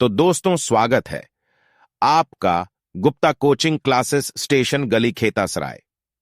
तो दोस्तों स्वागत है आपका गुप्ता कोचिंग क्लासेस स्टेशन गली खेतासराय।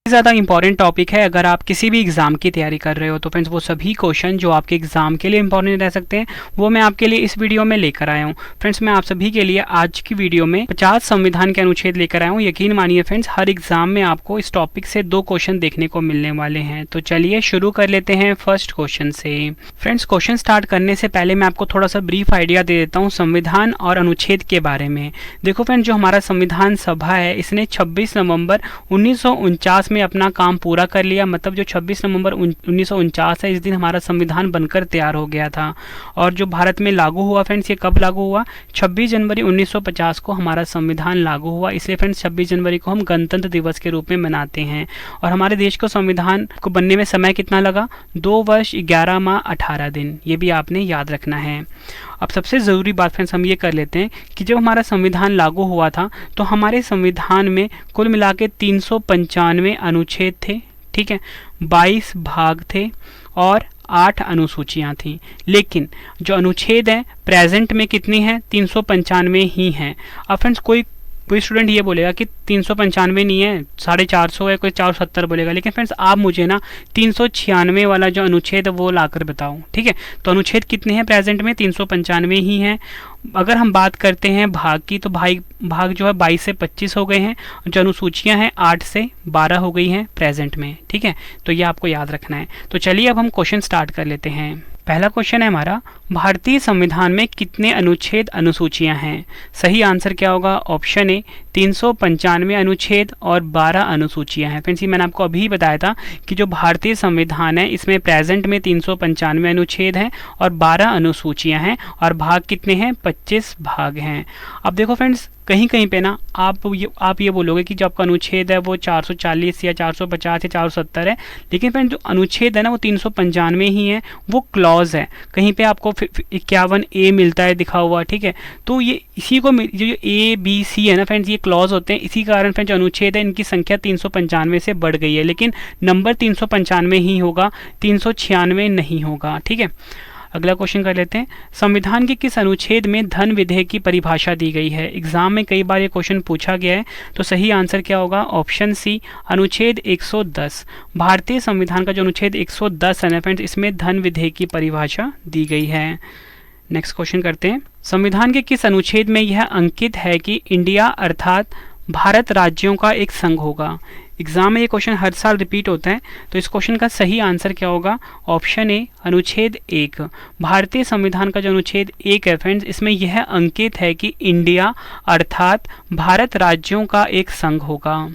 ज़्यादा इंपॉर्टेंट टॉपिक है। अगर आप किसी भी एग्ज़ाम की तैयारी कर रहे हो तो फ्रेंड्स वो सभी क्वेश्चन जो आपके एग्ज़ाम के लिए इंपॉर्टेंट रह सकते हैं वो मैं आपके लिए इस वीडियो में लेकर आया हूँ। फ्रेंड्स मैं आप सभी के लिए आज की वीडियो में 50 संविधान के अनुच्छेद लेकर आया हूँ। यकीन मानिए फ्रेंड्स हर एग्ज़ाम में आपको इस टॉपिक से 2 क्वेश्चन देखने को मिलने वाले हैं। तो चलिए शुरू कर लेते हैं फर्स्ट क्वेश्चन से। फ्रेंड्स क्वेश्चन स्टार्ट करने से पहले मैं आपको थोड़ा सा ब्रीफ आइडिया दे देता हूँ संविधान और अनुच्छेद के बारे में। देखो फ्रेंड्स जो हमारा संविधान सभा है इसने 26 नवंबर 1949 में अपना काम पूरा कर लिया। मतलब जो 26 नवंबर 1949 है इस दिन हमारा संविधान बनकर तैयार हो गया था। और जो भारत में लागू हुआ फ्रेंड्स ये कब लागू हुआ? 26 जनवरी 1950 को हमारा संविधान लागू हुआ। इसलिए फ्रेंड्स 26 जनवरी को हम गणतंत्र दिवस के रूप में मनाते हैं। और हमारे देश को संविधान को बनने में समय कितना लगा? 2 वर्ष 11 माह 18 दिन। ये भी आपने याद रखना है। अब सबसे ज़रूरी बात फ्रेंड्स हम ये कर लेते हैं कि जब हमारा संविधान लागू हुआ था तो हमारे संविधान में कुल मिला के 395 अनुच्छेद थे, ठीक है, 22 भाग थे और 8 अनुसूचियां थीं। लेकिन जो अनुच्छेद हैं प्रेजेंट में कितनी हैं? 395 ही हैं। अब फ्रेंड्स कोई स्टूडेंट ये बोलेगा कि 395 नहीं है, 450 है, कोई 470 बोलेगा। लेकिन फ्रेंड्स आप मुझे ना 396 वाला जो अनुच्छेद है वो लाकर बताओ, ठीक है। तो अनुच्छेद कितने हैं प्रेजेंट में? 395 ही हैं। अगर हम बात करते हैं भाग की तो भाग जो है 22 से 25 हो गए हैं। जो अनुसूचियां हैं 8 से 12 हो गई हैं प्रेजेंट में, ठीक है। तो ये आपको याद रखना है। तो चलिए अब हम क्वेश्चन स्टार्ट कर लेते हैं। पहला क्वेश्चन है हमारा, भारतीय संविधान में कितने अनुच्छेद अनुसूचियां हैं? सही आंसर क्या होगा? ऑप्शन ए 395 अनुच्छेद और 12 अनुसूचियां हैं। फ्रेंड्स ये मैंने आपको अभी बताया था कि जो भारतीय संविधान है इसमें प्रेजेंट में 395 अनुच्छेद हैं और 12 अनुसूचियां हैं और भाग कितने हैं? 25 भाग हैं। अब देखो फ्रेंड्स कहीं कहीं पे ना आप ये बोलोगे कि जो आपका अनुच्छेद है वो 440 या 450 या 470 है। लेकिन फ्रेंड्स जो अनुच्छेद है ना वो 395 ही है, वो क्लॉज है। कहीं पे आपको 51A मिलता है दिखा हुआ, ठीक है। तो ये इसी को जो A, B, C है ना फ्रेंड्स ये क्लॉज होते हैं। इसी कारण फ्रेंड्स जो अनुच्छेद है इनकी संख्या 395 से बढ़ गई है। लेकिन नंबर 395 ही होगा, 396 नहीं होगा, ठीक है। अगला क्वेश्चन कर लेते हैं, संविधान के किस अनुच्छेद में धन विधेयक की परिभाषा दी गई है? एग्जाम में कई बार ये क्वेश्चन पूछा गया है। तो सही आंसर क्या होगा? ऑप्शन सी अनुच्छेद 110। भारतीय संविधान का जो अनुच्छेद 110 है ना फ्रेंड्स इसमें धन विधेयक की परिभाषा दी गई है। नेक्स्ट क्वेश्चन करते हैं, संविधान के किस अनुच्छेद में यह अंकित है कि इंडिया अर्थात भारत राज्यों का एक संघ होगा? एग्जाम में ये क्वेश्चन हर साल रिपीट होता है। तो इस क्वेश्चन का सही आंसर क्या होगा? ऑप्शन ए अनुच्छेद 1। भारतीय संविधान का जो अनुच्छेद 1 है फ्रेंड्स इसमें यह अंकित है कि इंडिया अर्थात भारत राज्यों का एक संघ होगा।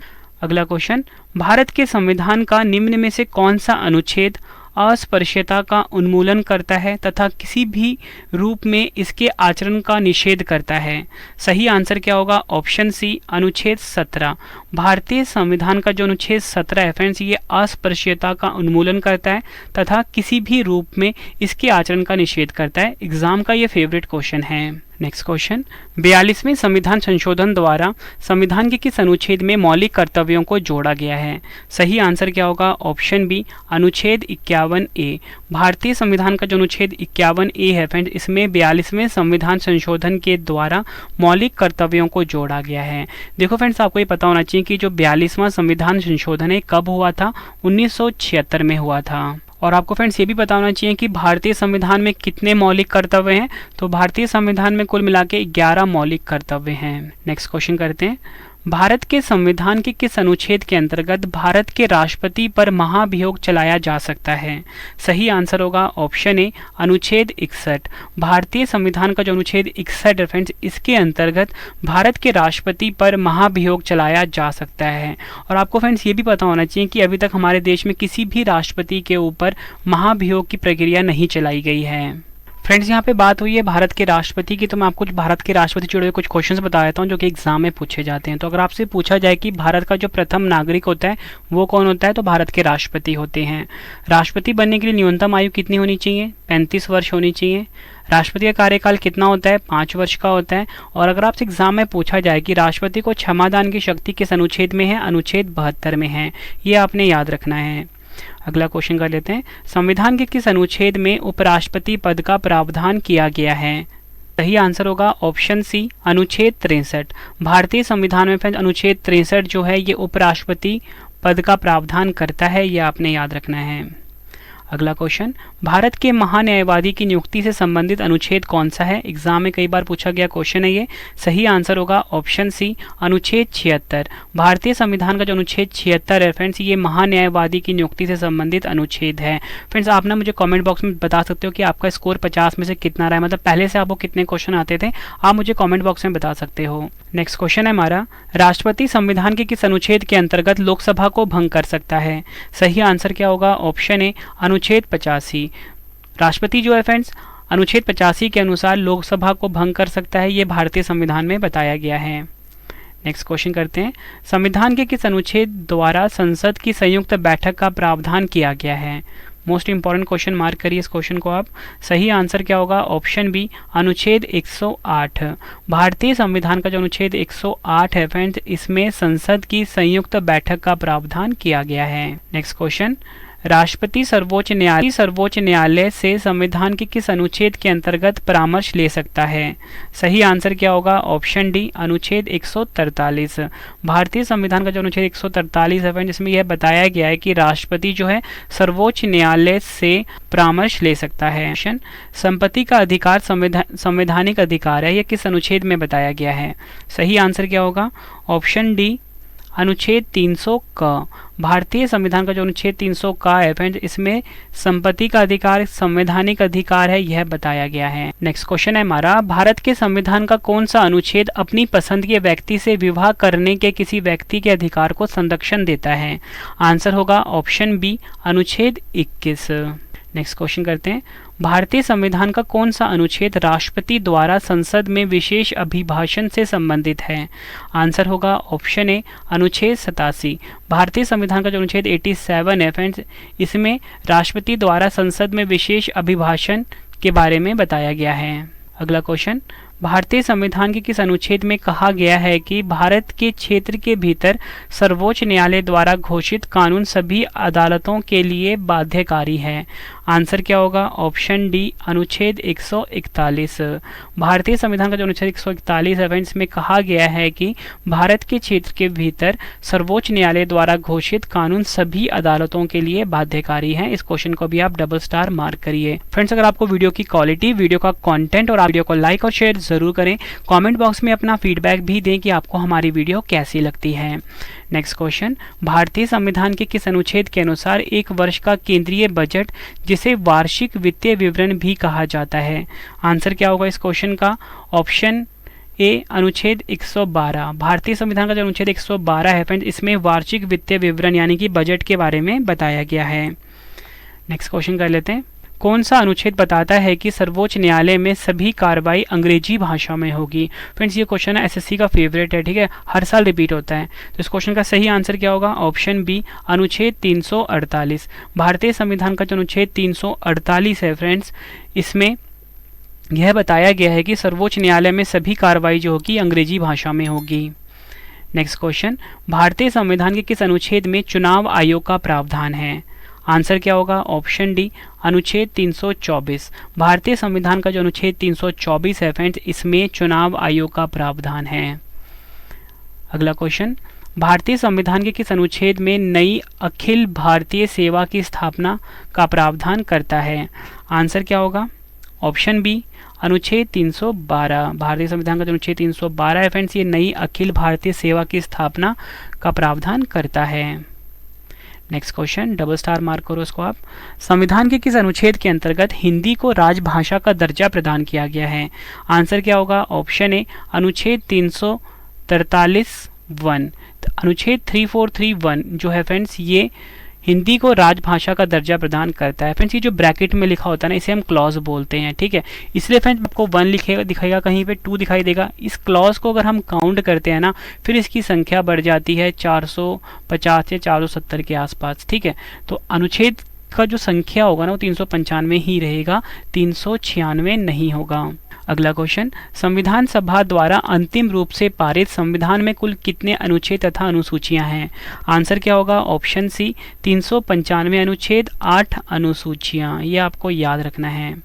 अगला क्वेश्चन, भारत के संविधान का निम्न में से कौन सा अनुच्छेद अस्पृश्यता का उन्मूलन करता है तथा किसी भी रूप में इसके आचरण का निषेध करता है? सही आंसर क्या होगा? ऑप्शन सी अनुच्छेद 17। भारतीय संविधान का जो अनुच्छेद 17 है फ्रेंड्स ये अस्पृश्यता का उन्मूलन करता है तथा किसी भी रूप में इसके आचरण का निषेध करता है। एग्जाम का ये फेवरेट क्वेश्चन है। नेक्स्ट क्वेश्चन, 42वें संविधान संशोधन द्वारा संविधान के किस अनुच्छेद में मौलिक कर्तव्यों को जोड़ा गया है? सही आंसर क्या होगा? ऑप्शन बी अनुच्छेद 51A। भारतीय संविधान का जो अनुच्छेद 51A है फ्रेंड्स इसमें 42वें संविधान संशोधन के द्वारा मौलिक कर्तव्यों को जोड़ा गया है। देखो फ्रेंड्स आपको ये पता होना चाहिए कि जो 42वां संविधान संशोधन है कब हुआ था? 1976 में हुआ था। और आपको फ्रेंड्स ये भी पता होना चाहिए कि भारतीय संविधान में कितने मौलिक कर्तव्य हैं। तो भारतीय संविधान में कुल मिला के 11 मौलिक कर्तव्य हैं। नेक्स्ट क्वेश्चन करते हैं, भारत के संविधान के किस अनुच्छेद के अंतर्गत भारत के राष्ट्रपति पर महाभियोग चलाया जा सकता है? सही आंसर होगा ऑप्शन ए अनुच्छेद 61। भारतीय संविधान का जो अनुच्छेद 61 है फ्रेंड्स इसके अंतर्गत भारत के राष्ट्रपति पर महाभियोग चलाया जा सकता है। और आपको फ्रेंड्स ये भी पता होना चाहिए कि अभी तक हमारे देश में किसी भी राष्ट्रपति के ऊपर महाभियोग की प्रक्रिया नहीं चलाई गई है। फ्रेंड्स यहाँ पे बात हुई है भारत के राष्ट्रपति की। तो मैं आपको भारत के राष्ट्रपति जुड़े हुए कुछ क्वेश्चंस बता देता हूँ जो कि एग्जाम में पूछे जाते हैं। तो अगर आपसे पूछा जाए कि भारत का जो प्रथम नागरिक होता है वो कौन होता है? तो भारत के राष्ट्रपति होते हैं। राष्ट्रपति बनने के लिए न्यूनतम आयु कितनी होनी चाहिए? 35 वर्ष होनी चाहिए। राष्ट्रपति का कार्यकाल कितना होता है? 5 वर्ष का होता है। और अगर आपसे एग्जाम में पूछा जाए कि राष्ट्रपति को क्षमादान की शक्ति किस अनुच्छेद में है? अनुच्छेद 72 में है। ये आपने याद रखना है। अगला क्वेश्चन कर लेते हैं, संविधान के किस अनुच्छेद में उपराष्ट्रपति पद का प्रावधान किया गया है? सही आंसर होगा ऑप्शन सी अनुच्छेद 63। भारतीय संविधान में फ्रेंड्स अनुच्छेद 63 जो है ये उपराष्ट्रपति पद का प्रावधान करता है, ये आपने याद रखना है। अगला क्वेश्चन, भारत के महान्यायवादी की नियुक्ति से संबंधित अनुच्छेद कौन सा है? एग्जाम में कई बार पूछा गया क्वेश्चन है ये। सही आंसर होगा ऑप्शन सी अनुच्छेद 76। भारतीय संविधान का जो अनुच्छेद 76 है फ्रेंड्स, ये महान्यायवादी की नियुक्ति से संबंधित अनुच्छेद है। फ्रेंड्स आप ना मुझे कमेंट बॉक्स में बता सकते हो कि आपका स्कोर 50 में से कितना रहा है, मतलब पहले से आपको कितने क्वेश्चन आते थे, आप मुझे कॉमेंट बॉक्स में बता सकते हो। नेक्स्ट क्वेश्चन है हमारा, राष्ट्रपति संविधान के किस अनुच्छेद के अंतर्गत लोकसभा को भंग कर सकता है? सही आंसर क्या होगा? ऑप्शन ए अनुच्छेद 85। राष्ट्रपति जो है फ्रेंड्स अनुच्छेद 85 के अनुसार लोकसभा को भंग कर सकता है, ये भारतीय संविधान में बताया गया है। नेक्स्ट क्वेश्चन करते हैं, संविधान के किस अनुच्छेद द्वारा संसद की संयुक्त बैठक का प्रावधान किया गया है? मोस्ट इंपॉर्टेंट क्वेश्चन, मार्क करिए इस क्वेश्चन को आप। सही आंसर क्या होगा? ऑप्शन बी अनुच्छेद 108। भारतीय संविधान का जो अनुच्छेद 108 है फ्रेंड्स, इसमें संसद की संयुक्त बैठक का प्रावधान किया गया है। नेक्स्ट क्वेश्चन, राष्ट्रपति सर्वोच्च न्यायालय से संविधान के किस अनुच्छेद के अंतर्गत परामर्श ले सकता है? सही आंसर क्या होगा? ऑप्शन डी अनुच्छेद 143। भारतीय संविधान का जो अनुच्छेद 143 है जिसमें यह बताया गया है कि राष्ट्रपति जो है सर्वोच्च न्यायालय से परामर्श ले सकता है। संपत्ति का अधिकार संवैधानिक अधिकार है, यह किस अनुच्छेद में बताया गया है? सही आंसर क्या होगा? ऑप्शन डी अनुच्छेद 300 का। भारतीय संविधान का जो अनुच्छेद 300 का है फ्रेंड्स, इसमें संपत्ति का अधिकार संवैधानिक अधिकार है, यह बताया गया है। नेक्स्ट क्वेश्चन है हमारा, भारत के संविधान का कौन सा अनुच्छेद अपनी पसंद के व्यक्ति से विवाह करने के किसी व्यक्ति के अधिकार को संरक्षण देता है? आंसर होगा ऑप्शन बी अनुच्छेद 21। नेक्स्ट क्वेश्चन करते हैं, भारतीय संविधान का कौन सा अनुच्छेद राष्ट्रपति द्वारा संसद में विशेष अभिभाषण से संबंधित है? आंसर होगा ऑप्शन ए अनुच्छेद 87। भारतीय संविधान का जो अनुच्छेद 87 है फ्रेंड्स, इसमें राष्ट्रपति द्वारा संसद में विशेष अभिभाषण के बारे में बताया गया है। अगला क्वेश्चन, भारतीय संविधान के किस अनुच्छेद में कहा गया है कि भारत के क्षेत्र के भीतर सर्वोच्च न्यायालय द्वारा घोषित कानून सभी अदालतों के लिए बाध्यकारी है? आंसर क्या होगा? ऑप्शन डी अनुच्छेद 141। भारतीय संविधान का जो अनुच्छेद 141 है इसमें कहा गया है कि भारत के क्षेत्र के भीतर सर्वोच्च न्यायालय द्वारा घोषित कानून सभी अदालतों के लिए बाध्यकारी है। इस क्वेश्चन को भी आप डबल स्टार मार्क करिए। फ्रेंड्स अगर आपको वीडियो की क्वालिटी, वीडियो का कंटेंट और आप वीडियो को लाइक और शेयर जरूर करें। कमेंट बॉक्स में अपना फीडबैक भी दें कि आपको हमारी वीडियो कैसी लगती है। नेक्स्ट क्वेश्चन, भारतीय संविधान के किस अनुच्छेद के अनुसार एक वर्ष का केंद्रीय बजट जिसे वार्षिक वित्तीय विवरण भी कहा जाता है? आंसर क्या होगा इस क्वेश्चन का? ऑप्शन ए अनुच्छेद 112। भारतीय संविधान का जो अनुच्छेद 112 है फ्रेंड्स, इसमें वार्षिक वित्तीय विवरण यानी कि बजट के बारे में बताया गया है। नेक्स्ट क्वेश्चन कर लेते हैं, कौन सा अनुच्छेद बताता है कि सर्वोच्च न्यायालय में सभी कार्रवाई अंग्रेजी भाषा में होगी? फ्रेंड्स ये क्वेश्चन एसएससी का फेवरेट है, ठीक है, हर साल रिपीट होता है। तो इस क्वेश्चन का सही आंसर क्या होगा? ऑप्शन बी अनुच्छेद 348। भारतीय संविधान का जो अनुच्छेद 348 है फ्रेंड्स, इसमें यह बताया गया है कि सर्वोच्च न्यायालय में सभी कार्रवाई जो होगी अंग्रेजी भाषा में होगी। नेक्स्ट क्वेश्चन, भारतीय संविधान के किस अनुच्छेद में चुनाव आयोग का प्रावधान है? आंसर क्या होगा? ऑप्शन डी अनुच्छेद 324। भारतीय संविधान का जो अनुच्छेद 324 है फ्रेंड्स, इसमें चुनाव आयोग का प्रावधान है। अगला क्वेश्चन, भारतीय संविधान के किस अनुच्छेद में नई अखिल भारतीय सेवा की स्थापना का प्रावधान करता है? आंसर क्या होगा? ऑप्शन बी अनुच्छेद 312। भारतीय संविधान का जो अनुच्छेद 312 है फ्रेंड्स, ये नई अखिल भारतीय सेवा की स्थापना का प्रावधान करता है। Next question, double star mark करो इसको आप। संविधान के किस अनुच्छेद के अंतर्गत हिंदी को राजभाषा का दर्जा प्रदान किया गया है? आंसर क्या होगा? ऑप्शन ए अनुच्छेद 343(1). अनुच्छेद 3431 जो है फ्रेंड्स, ये हिंदी को राजभाषा का दर्जा प्रदान करता है। फ्रेंड्स ये जो ब्रैकेट में लिखा होता है ना, इसे हम क्लॉज बोलते हैं, ठीक है। इसलिए फ्रेंड्स आपको 1 लिखेगा, दिखाएगा, कहीं पे 2 दिखाई देगा। इस क्लॉज को अगर हम काउंट करते हैं ना, फिर इसकी संख्या बढ़ जाती है 450 या 470 के आसपास, ठीक है। तो अनुच्छेद का जो संख्या होगा ना वो 395 ही रहेगा, 396 नहीं होगा। अगला क्वेश्चन, संविधान सभा द्वारा अंतिम रूप से पारित संविधान में कुल कितने अनुच्छेद तथा अनुसूचियां हैं? आंसर क्या होगा? ऑप्शन सी 395 अनुच्छेद 8 अनुसूचियां। ये आपको याद रखना है।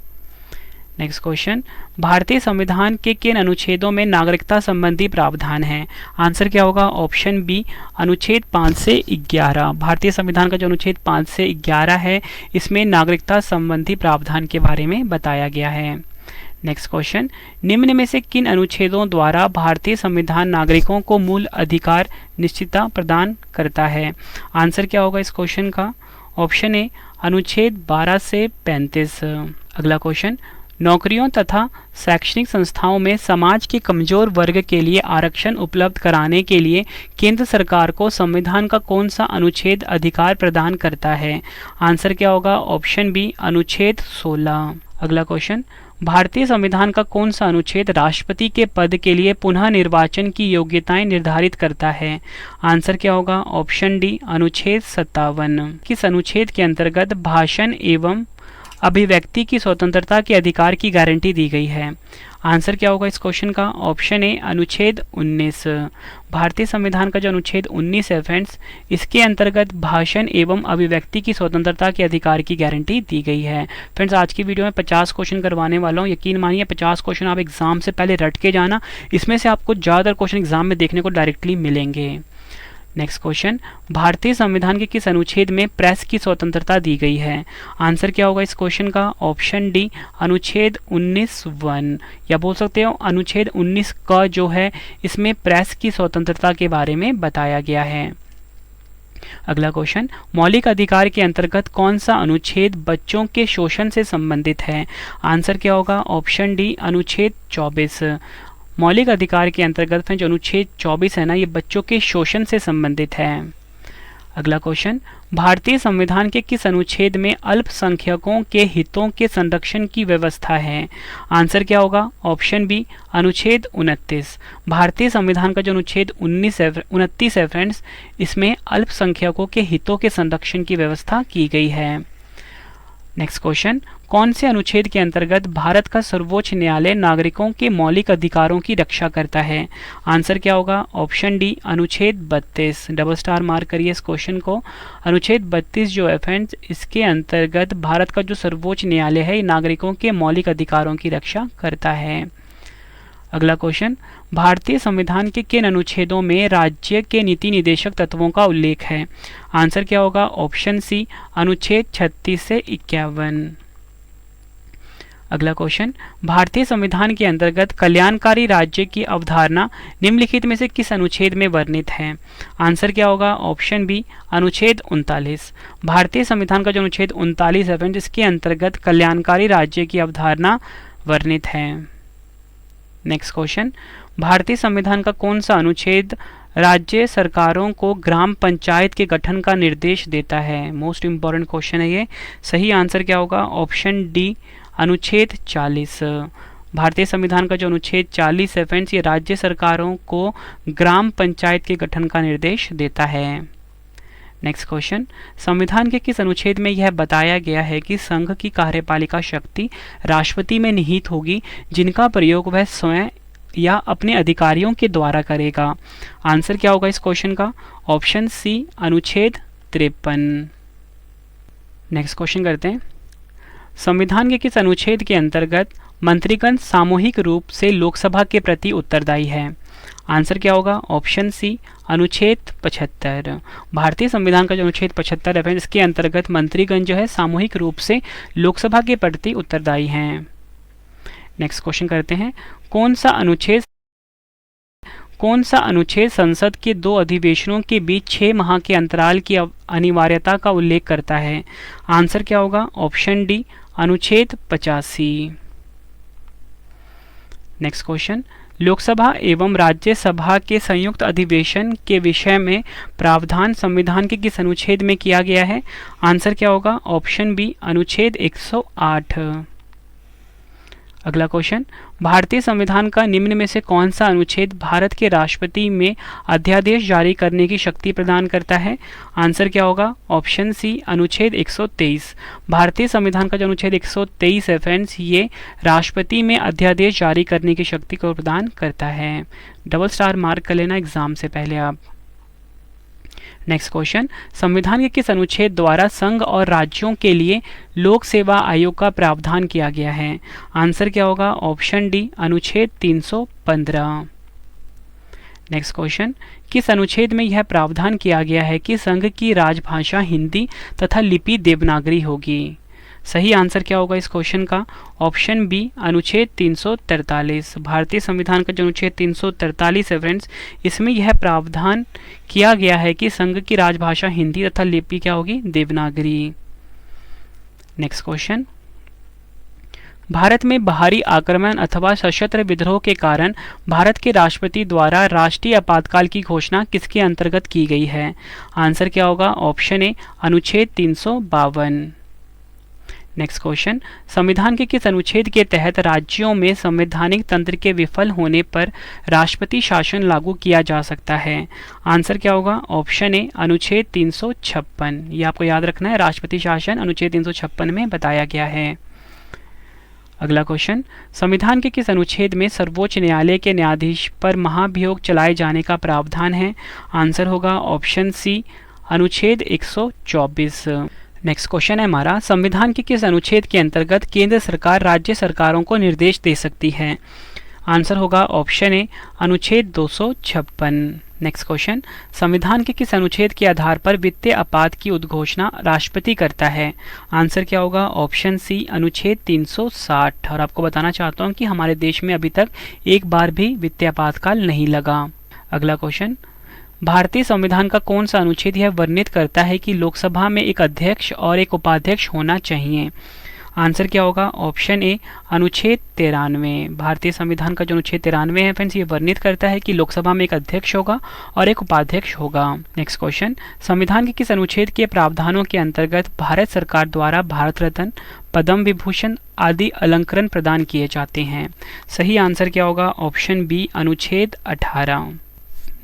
नेक्स्ट क्वेश्चन, भारतीय संविधान के किन अनुच्छेदों में नागरिकता संबंधी प्रावधान है? आंसर क्या होगा? ऑप्शन बी, अनुच्छेद 5 से 11। भारतीय संविधान का जो अनुच्छेद 5 से 11 है, इसमें नागरिकता संबंधी प्रावधान के बारे में बताया गया है। नेक्स्ट क्वेश्चन, निम्न में से किन अनुच्छेदों द्वारा भारतीय संविधान नागरिकों को मूल अधिकार निश्चितता प्रदान करता है? आंसर क्या होगा इस क्वेश्चन का? ऑप्शन ए, अनुच्छेद 12 से 35। अगला क्वेश्चन, नौकरियों तथा शैक्षणिक संस्थाओं में समाज के कमजोर वर्ग के लिए आरक्षण उपलब्ध कराने के लिए केंद्र सरकार को संविधान का कौन सा अनुच्छेद अधिकार प्रदान करता है? आंसर क्या होगा? ऑप्शन बी, अनुच्छेद 16। अगला क्वेश्चन, भारतीय संविधान का कौन सा अनुच्छेद राष्ट्रपति के पद के लिए पुनः निर्वाचन की योग्यताएं निर्धारित करता है? आंसर क्या होगा? ऑप्शन डी, अनुच्छेद 57। किस अनुच्छेद के अंतर्गत भाषण एवं अभिव्यक्ति की स्वतंत्रता के अधिकार की गारंटी दी गई है? आंसर क्या होगा इस क्वेश्चन का? ऑप्शन ए, अनुच्छेद 19। भारतीय संविधान का जो अनुच्छेद 19 है फ्रेंड्स, इसके अंतर्गत भाषण एवं अभिव्यक्ति की स्वतंत्रता के अधिकार की गारंटी दी गई है। फ्रेंड्स, आज की वीडियो में 50 क्वेश्चन करवाने वाला हूँ। यकीन मानिए 50 क्वेश्चन आप एग्जाम से पहले रट के जाना, इसमें से आपको ज़्यादातर क्वेश्चन एग्जाम में देखने को डायरेक्टली मिलेंगे। नेक्स्ट क्वेश्चन, भारतीय संविधान के किस अनुच्छेद में प्रेस की स्वतंत्रता दी गई है? आंसर क्या होगा इस क्वेश्चन का? ऑप्शन डी, अनुच्छेद 19(1), या बोल सकते हो अनुच्छेद 19 का जो है, इसमें प्रेस की स्वतंत्रता के बारे में बताया गया है। अगला क्वेश्चन, मौलिक अधिकार के अंतर्गत कौन सा अनुच्छेद बच्चों के शोषण से संबंधित है? आंसर क्या होगा? ऑप्शन डी, अनुच्छेद 24। मौलिक अधिकार के अंतर्गत जो अनुच्छेद 24 है ना, ये बच्चों के शोषण से संबंधित है। अगला क्वेश्चन, भारतीय संविधान के किस अनुच्छेद में अल्पसंख्यकों के हितों के संरक्षण की व्यवस्था है? आंसर क्या होगा? ऑप्शन बी, अनुच्छेद 29। भारतीय संविधान का जो अनुच्छेद 29 है फ्रेंड्स, इसमें अल्पसंख्यकों के हितों के संरक्षण की व्यवस्था की गई है। नेक्स्ट क्वेश्चन, कौन से अनुच्छेद के अंतर्गत भारत का सर्वोच्च न्यायालय नागरिकों के मौलिक अधिकारों की रक्षा करता है? आंसर क्या होगा? ऑप्शन डी, अनुच्छेद 32। डबल स्टार मार्क करिए इस क्वेश्चन को। अनुच्छेद 32 जो है फ्रेंड्स, इसके अंतर्गत भारत का जो सर्वोच्च न्यायालय है, नागरिकों के मौलिक अधिकारों की रक्षा करता है। अगला क्वेश्चन, भारतीय संविधान के किन अनुच्छेदों में राज्य के नीति निदेशक तत्वों का उल्लेख है? आंसर क्या होगा? ऑप्शन सी, अनुच्छेद 36 से 51। अगला क्वेश्चन, भारतीय संविधान के अंतर्गत कल्याणकारी राज्य की अवधारणा निम्नलिखित में से किस अनुच्छेद में वर्णित है? आंसर क्या होगा? ऑप्शन बी, अनुच्छेद 39। भारतीय संविधान का जो अनुच्छेद 39 है फ्रेंड्स, इसके अंतर्गत कल्याणकारी राज्य की अवधारणा वर्णित है। नेक्स्ट क्वेश्चन, भारतीय संविधान का कौन सा अनुच्छेद राज्य सरकारों को ग्राम पंचायत के गठन का निर्देश देता है? मोस्ट इंपॉर्टेंट क्वेश्चन है ये। सही आंसर क्या होगा? ऑप्शन डी, अनुच्छेद 40। भारतीय संविधान का जो अनुच्छेद 40 है फ्रेंड्स, ये राज्य सरकारों को ग्राम पंचायत के गठन का निर्देश देता है। नेक्स्ट क्वेश्चन, संविधान के किस अनुच्छेद में यह बताया गया है कि संघ की कार्यपालिका शक्ति राष्ट्रपति में निहित होगी, जिनका प्रयोग वह स्वयं या अपने अधिकारियों के द्वारा करेगा? आंसर क्या होगा इस क्वेश्चन का? ऑप्शन सी, अनुच्छेद 53। नेक्स्ट क्वेश्चन करते हैं, संविधान के किस अनुच्छेद के अंतर्गत मंत्रीगण सामूहिक रूप से लोकसभा के प्रति उत्तरदायी है? आंसर क्या होगा? ऑप्शन सी, अनुच्छेद 75। भारतीय संविधान का जो अनुच्छेद 75 है, इसके अंतर्गत मंत्रीगण जो है सामूहिक रूप से लोकसभा के प्रति उत्तरदायी हैं। नेक्स्ट क्वेश्चन करते हैं, कौन सा अनुच्छेद संसद के 2 अधिवेशनों के बीच 6 माह के अंतराल की अनिवार्यता का उल्लेख करता है? आंसर क्या होगा? ऑप्शन डी, अनुच्छेद 85। नेक्स्ट क्वेश्चन, लोकसभा एवं राज्यसभा के संयुक्त अधिवेशन के विषय में प्रावधान संविधान के किस अनुच्छेद में किया गया है? आंसर क्या होगा? ऑप्शन बी, अनुच्छेद 108। अगला क्वेश्चन, भारतीय संविधान का निम्न में से कौन सा अनुच्छेद भारत के राष्ट्रपति में अध्यादेश जारी करने की शक्ति प्रदान करता है? आंसर क्या होगा? ऑप्शन सी, अनुच्छेद 123। भारतीय संविधान का जो अनुच्छेद 123 है फ्रेंड्स, ये राष्ट्रपति में अध्यादेश जारी करने की शक्ति को प्रदान करता है। डबल स्टार मार्क कर लेना एग्जाम से पहले आप। नेक्स्ट क्वेश्चन, संविधान के किस अनुच्छेद द्वारा संघ और राज्यों के लिए लोक सेवा आयोग का प्रावधान किया गया है? आंसर क्या होगा? ऑप्शन डी, अनुच्छेद 315। नेक्स्ट क्वेश्चन, किस अनुच्छेद में यह प्रावधान किया गया है कि संघ की राजभाषा हिंदी तथा लिपि देवनागरी होगी? सही आंसर क्या होगा इस क्वेश्चन का? ऑप्शन बी, अनुच्छेद 343। भारतीय संविधान का जो अनुच्छेद 343 है फ्रेंड्स, इसमें यह प्रावधान किया गया है कि संघ की राजभाषा हिंदी तथा लिपि क्या होगी? देवनागरी। नेक्स्ट क्वेश्चन, भारत में बाहरी आक्रमण अथवा सशस्त्र विद्रोह के कारण भारत के राष्ट्रपति द्वारा राष्ट्रीय आपातकाल की घोषणा किसके अंतर्गत की गई है? आंसर क्या होगा? ऑप्शन ए, अनुच्छेद 352। नेक्स्ट क्वेश्चन, संविधान के किस अनुच्छेद के तहत राज्यों में संवैधानिक तंत्र के विफल होने पर राष्ट्रपति शासन लागू किया जा सकता है? आंसर क्या होगा? ऑप्शन ए, अनुच्छेद 356। ये आपको याद रखना है, राष्ट्रपति शासन अनुच्छेद 356 में बताया गया है। अगला क्वेश्चन, संविधान के किस अनुच्छेद में सर्वोच्च न्यायालय के न्यायाधीश पर महाभियोग चलाए जाने का प्रावधान है? आंसर होगा ऑप्शन सी, अनुच्छेद 124। नेक्स्ट क्वेश्चन है हमारा, संविधान के किस अनुच्छेद के अंतर्गत केंद्र सरकार राज्य सरकारों को निर्देश दे सकती है? आंसर होगा ऑप्शन ए, अनुच्छेद 256। नेक्स्ट क्वेश्चन, संविधान के किस अनुच्छेद के आधार पर वित्तीय आपात की उद्घोषणा राष्ट्रपति करता है? आंसर क्या होगा? ऑप्शन सी, अनुच्छेद 360। और आपको बताना चाहता हूँ कि हमारे देश में अभी तक एक बार भी वित्तीय आपातकाल नहीं लगा। अगला क्वेश्चन, भारतीय संविधान का कौन सा अनुच्छेद यह वर्णित करता है कि लोकसभा में एक अध्यक्ष और एक उपाध्यक्ष होना चाहिए? आंसर क्या होगा? ऑप्शन ए, अनुच्छेद 93। भारतीय संविधान का जो अनुच्छेद 93 है फ्रेंड्स, ये वर्णित करता है कि लोकसभा में एक अध्यक्ष होगा और एक उपाध्यक्ष होगा। नेक्स्ट क्वेश्चन, संविधान के किस अनुच्छेद के प्रावधानों के अंतर्गत भारत सरकार द्वारा भारत रत्न, पद्म विभूषण आदि अलंकरण प्रदान किए जाते हैं? सही आंसर क्या होगा? ऑप्शन बी, अनुच्छेद 18।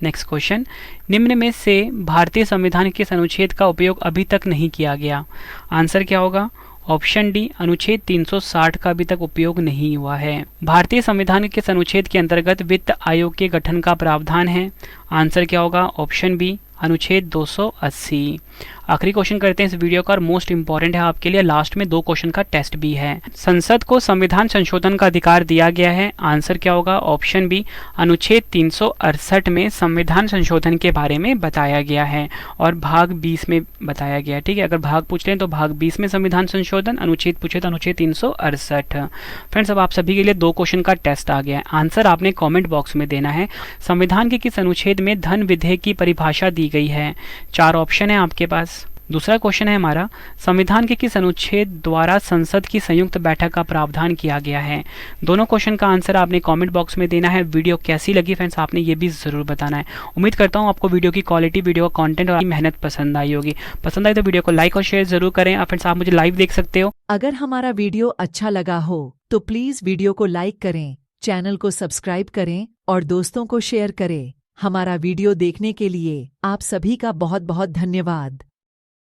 नेक्स्ट क्वेश्चन, निम्न में से भारतीय संविधान के किस अनुच्छेद का उपयोग अभी तक नहीं किया गया? आंसर क्या होगा? ऑप्शन डी, अनुच्छेद 360 का अभी तक उपयोग नहीं हुआ है। भारतीय संविधान के किस अनुच्छेद के अंतर्गत वित्त आयोग के गठन का प्रावधान है? आंसर क्या होगा? ऑप्शन बी, अनुच्छेद 280। आखिरी क्वेश्चन करते हैं इस वीडियो का और मोस्ट इंपॉर्टेंट है आपके लिए, लास्ट में 2 क्वेश्चन का टेस्ट भी है। संसद को संविधान संशोधन का अधिकार दिया गया है? आंसर क्या होगा? ऑप्शन बी, अनुच्छेद 368 में संविधान संशोधन के बारे में बताया गया है और भाग 20 में बताया गया है। ठीक है, अगर भाग पूछ रहे हैं तो भाग 20 में संविधान संशोधन, अनुच्छेद पूछे तो अनुच्छेद 368। फ्रेंड्स, अब आप सभी के लिए 2 क्वेश्चन का टेस्ट आ गया है। आंसर आपने कॉमेंट बॉक्स में देना है। संविधान के किस अनुच्छेद में धन विधेयक की परिभाषा दी गई है? 4 ऑप्शन है आपके पास। दूसरा क्वेश्चन है हमारा, संविधान के किस अनुच्छेद द्वारा संसद की संयुक्त बैठक का प्रावधान किया गया है? दोनों क्वेश्चन का आंसर आपने कमेंट बॉक्स में देना है। वीडियो कैसी लगी फ्रेंड्स, आपने ये भी जरूर बताना है। उम्मीद करता हूँ आपको वीडियो की क्वालिटी, वीडियो का कंटेंट और मेहनत पसंद आई होगी। पसंद आई तो वीडियो को लाइक और शेयर जरूर करें। और फ्रेंड्स, आप मुझे लाइव देख सकते हो। अगर हमारा वीडियो अच्छा लगा हो तो प्लीज वीडियो को लाइक करें, चैनल को सब्सक्राइब करें और दोस्तों को शेयर करें। हमारा वीडियो देखने के लिए आप सभी का बहुत बहुत धन्यवाद।